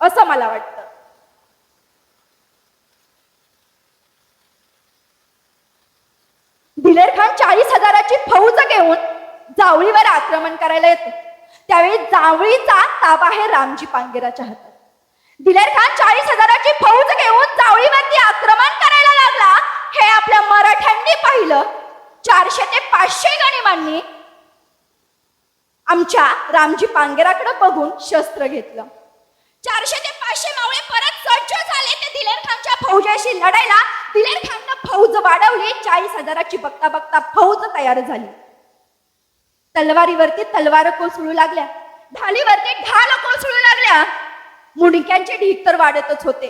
असं मला वाटतं. दिलेर खान 40,000ची फौज घेऊन जावळीवर आक्रमण करायला येतो. त्यावेळी जावळीचा ताबा आहे रामजी पांगेराच्या हातात. दिलेर खान 40,000ची फौज घेऊन जावळीवरती आक्रमण करायला लागला हे आपल्या मराठ्यांनी पाहिलं. 400 ते 500 गणिमांनी आमच्या रामजी पांगेराकडे बघून शस्त्र घेतलं. 400 ते 500 मावळे परत सज्ज झाले ते दिलेर खानच्या फौजेशी लढायला. दिलेर खाननं फौज वाढवली. 40,000ची बघता बघता फौज तयार झाली. तलवारीवरती तलवार कोसळू लागल्या, ढालीवरती ढाल कोसळू लागल्या. मुंडक्यांचे ढीग तर वाढतच होते,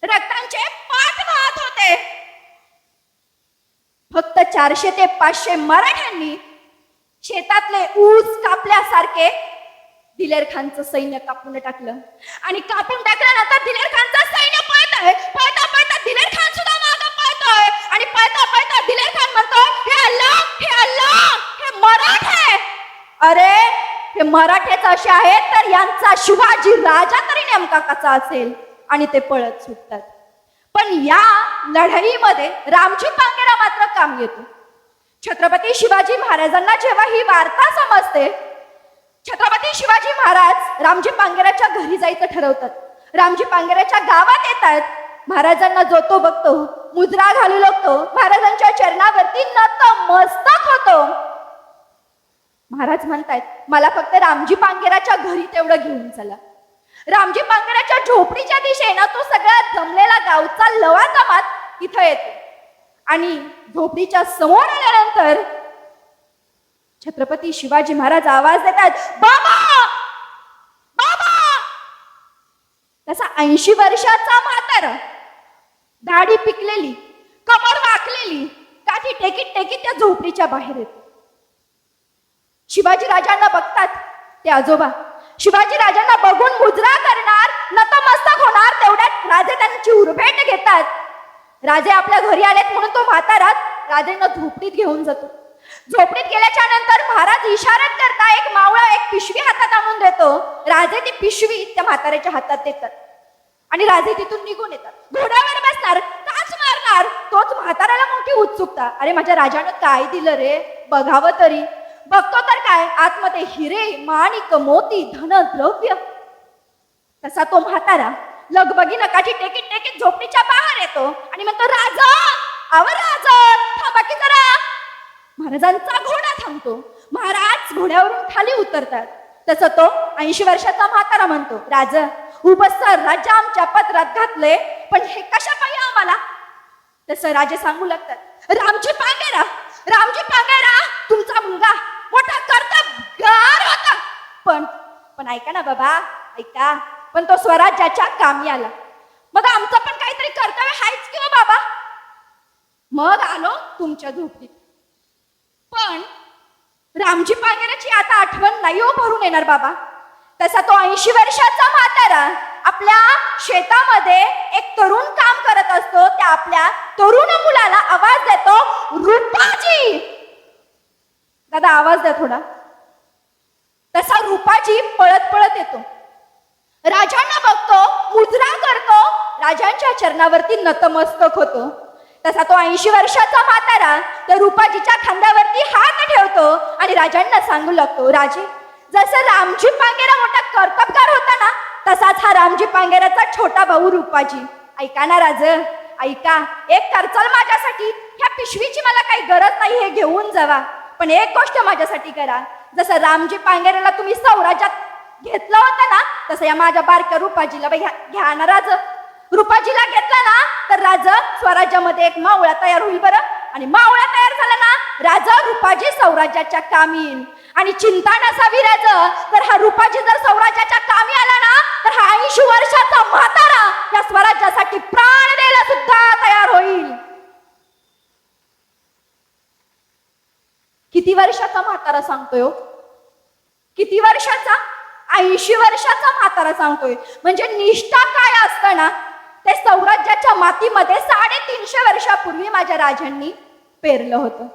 रक्तांचे पाठ वाहत होते. फक्त 400 ते 500 मराठ्यांनी शेतातले ऊस कापल्यासारखे दिलेर खानचं सैन्य कापून टाकलं. आणि कापून टाकल्यानंतर दिलेर खानचं सैन्य पळतंय. पळता पळता दिलेर खान सुद्धा मागं पळतोय. आणि पळता पळता दिलेर खान म्हणतोय, हे अल्लाह, हे अल्लाह, हे मराठे. अरे हे मराठेच असे आहेत तर यांचा शिवाजी राजा तरी नेमका कसा असेल. आणि ते पळत सुटतात. पण या लढाईमध्ये रामजी पांगेरा मात्र काम येतो. छत्रपती शिवाजी महाराजांना जेव्हा ही वार्ता समजते, छत्रपती शिवाजी महाराज रामजी पांगेराच्या घरी जायचं ठरवतात. रामजी पांगेराच्या गावात येतात. महाराजांना जो तो बघतो, मुजरा घालू लागतो, महाराजांच्या चरणावरती नतमस्तक होतो. महाराज म्हणतायत, मला फक्त रामजी पांगेराच्या घरी तेवढं घेऊन चला. रामजी पांगेराच्या झोपडीच्या दिशेनं तो सगळा जमलेला गावचा लवाजमात इथं येतो. आणि झोपडीच्या समोर आल्यानंतर छत्रपती शिवाजी महाराज आवाज देतात, बाबा बाबा. तसा 80 वर्षाचा म्हातारा, दाढी पिकलेली, कमर वाकलेली, काठी टेकीत टेकीत त्या झोपडीच्या बाहेर येतो. शिवाजी राजांना बघतात ते आजोबा. शिवाजी राजांना बघून मुजरा करणार, नतमस्तक होणार. तेवढ्यात राजे त्यांची उरभेट घेतात. राजे आपल्या घरी आलेत म्हणून तो म्हातारा राजेंना झोपडीत घेऊन जातो. झोपडीत गेल्याच्या नंतर महाराज इशारा करता एक मावळा एक पिशवी हातात आणून देतो. राजे ती पिशवी त्या म्हाताऱ्याच्या हातात देतात आणि राजे तिथून निघून येतात. घोड्यावर बसणार, काच मारणार. तोच म्हाताऱ्याला मोठी उत्सुकता, अरे माझ्या राजानं काय दिलं रे, बघावं तरी. बघतो तर काय, आतमध्ये हिरे, माणिक, मोती, धन, द्रव्य. तसा तो म्हातारा लगबगीनं काठी टेकीत टेकीत झोपडीच्या बाहेर येतो आणि म्हणतो, राजा आवर, राजा थांबा की जरा. महाराजांचा घोडा थांबतो. महाराज घोड्यावरून खाली उतरतात. तसं तो 80 वर्षाचा म्हातारा म्हणतो, राज उबसर राज्य आमच्या पत्रात घातले, पण हे कशा पाहिजे आम्हाला. तसं राजे सांगू लागतात, रामजी पांगेरा, रामजी पांगेरा तुमचा मुलगा मोठा कर्तबगार होता. पण ऐका ना बाबा, ऐका, पण तो स्वराज्याच्या कामी आला. मग आमचं पण काहीतरी कर्तव्य आहेच किंवा बाबा. मग आलो तुमच्या झोपडीत. पण रामजी पांगेराची आता आठवण नाही हो भरून येणार बाबा. तसा तो 80 वर्षाचा म्हातारा आपल्या शेतामध्ये एक तरुण काम करत असतो. त्या आपल्या तरुण मुलाला आवाज देतो, रूपाजी. दादा आवाज द्या थोडा. तसा रूपाजी पळत पळत येतो. राजांना बघतो, मुजरा करतो, राजांच्या चरणावरती नतमस्तक होतो. तसा तो 80 वर्षाचा म्हातारा त्या रूपाजीच्या खांद्यावरती हात ठेवतो आणि राजांना सांगू लागतो, राजे जसं रामजी पांगेरा मोठा कर्तबगार होता ना, तसाच हा रामजी पांगेराचा छोटा भाऊ रूपाजी. ऐका ना राज, ऐका, एक करचाल माझ्यासाठी. ह्या पिशवीची मला काही गरज नाही, हे घेऊन जावा. पण एक गोष्ट माझ्यासाठी करा, जसं रामजी पांगेराला तुम्ही स्वराज्यात घेतलं होतं ना, तसं या माझ्या बारक्या रूपाजीला घ्या ना राज. रूपाजीला घेतला ना तर राज स्वराज्यामध्ये एक मावळा तयार होईल बरं. आणि मावळा तयार झाला ना, राजा रूपाजी स्वराज्याच्या कामी येईल. आणि चिंता नसावी राज, तर हा रूपाजी जर स्वराज्याच्या कामी आला ना, तर हा 80 वर्षाचा म्हातारा या स्वराज्यासाठी प्राण द्यायला सुद्धा तयार होईल. किती वर्षाचा म्हातारा सांगतोय हो? किती वर्षाचा? 80 वर्षाचा म्हातारा सांगतोय. म्हणजे निष्ठा काय असतं ना, ते स्वराज्याच्या मातीमध्ये 350 वर्षापूर्वी माझ्या राजांनी पेरलं होतं.